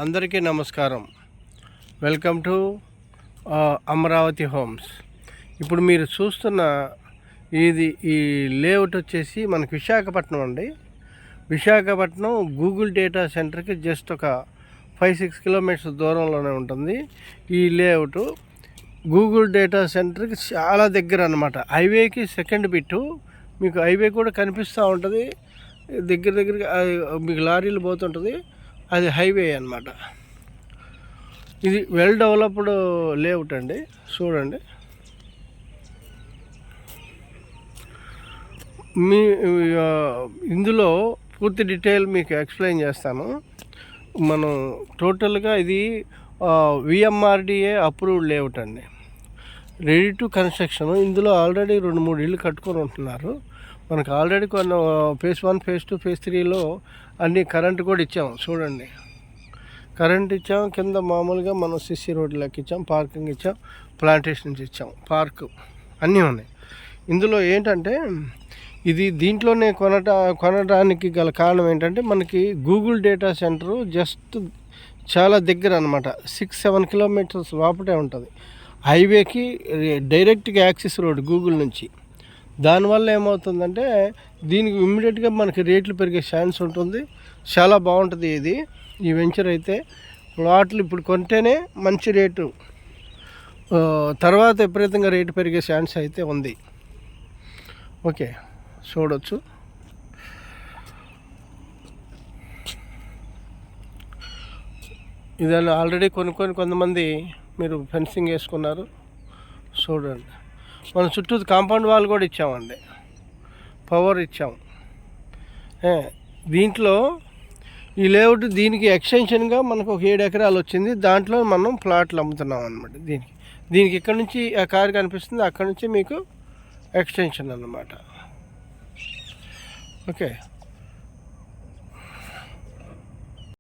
అందరికీ నమస్కారం. Welcome to Amaravati homes. ఇప్పుడు మీరు చూస్తున్న ఈ లేఅవుట్ వచ్చేసి మనకి విశాఖపట్నం అండి. విశాఖపట్నం గూగుల్ డేటా సెంటర్కి జస్ట్ ఒక 5-6 కిలోమీటర్స్ దూరంలోనే ఉంటుంది ఈ లేఅవుట్. గూగుల్ డేటా సెంటర్కి చాలా దగ్గర అన్నమాట. హైవేకి సెకండ్ బిట్టు. మీకు హైవే కూడా కనిపిస్తూ ఉంటుంది. దగ్గరగా మీకు లారీలు పోతుంటుంది. అది హైవే అన్నమాట. ఇది వెల్ డెవలప్డ్ లేఅవుట్ అండి. చూడండి, మీ ఇందులో పూర్తి డీటెయిల్ మీకు ఎక్స్ప్లెయిన్ చేస్తాను. మనం టోటల్గా ఇది విఎంఆర్డిఏ అప్రూవ్డ్ లేఅవుట్ అండి. Ready to construction. ఇందులో ఆల్రెడీ 2-3 ఇళ్ళు కట్టుకొని ఉంటున్నారు. మనకు ఆల్రెడీ కొన్ని ఫేజ్ 1, ఫేజ్ 2, ఫేజ్ 3లో అన్నీ కరెంట్ కూడా ఇచ్చాము. చూడండి, కరెంట్ ఇచ్చాం. కింద మామూలుగా మనం సిసి రోడ్లకి ఇచ్చాం, పార్కింగ్ ఇచ్చాం, ప్లాంటేషన్స్ ఇచ్చాం, పార్కు అన్నీ ఉన్నాయి. ఇందులో ఏంటంటే ఇది దీంట్లోనే కొనడానికి గల కారణం ఏంటంటే మనకి గూగుల్ డేటా సెంటరు జస్ట్ చాలా దగ్గర అనమాట. 6-7 కిలోమీటర్స్ లోపటే ఉంటుంది. హైవేకి డైరెక్ట్గా యాక్సెస్ రోడ్ గూగుల్ నుంచి. దానివల్ల ఏమవుతుందంటే దీనికి ఇమ్మీడియట్గా మనకి రేట్లు పెరిగే ఛాన్స్ ఉంటుంది. చాలా బాగుంటుంది ఈ వెంచర్ అయితే. ప్లాట్లు ఇప్పుడు కొంటేనే మంచి రేటు, తర్వాత విపరీతంగా రేటు పెరిగే ఛాన్స్ అయితే ఉంది. ఓకే, చూడవచ్చు. ఇదాన్ని ఆల్రెడీ కొంతమంది మీరు ఫెన్సింగ్ వేసుకున్నారు. చూడండి, మన చుట్టూ కాంపౌండ్ వాల్ కూడా ఇచ్చామండి, పవర్ ఇచ్చాము. దీంట్లో ఈ లేఅవుట్ దీనికి ఎక్స్టెన్షన్గా మనకు ఒక 7 ఎకరాలు వచ్చింది. దాంట్లో మనం ప్లాట్లు అమ్ముతున్నాం అనమాట. దీనికి ఇక్కడ నుంచి ఆ కారు కనిపిస్తుంది, అక్కడ నుంచి మీకు ఎక్స్టెన్షన్ అన్నమాట. ఓకే.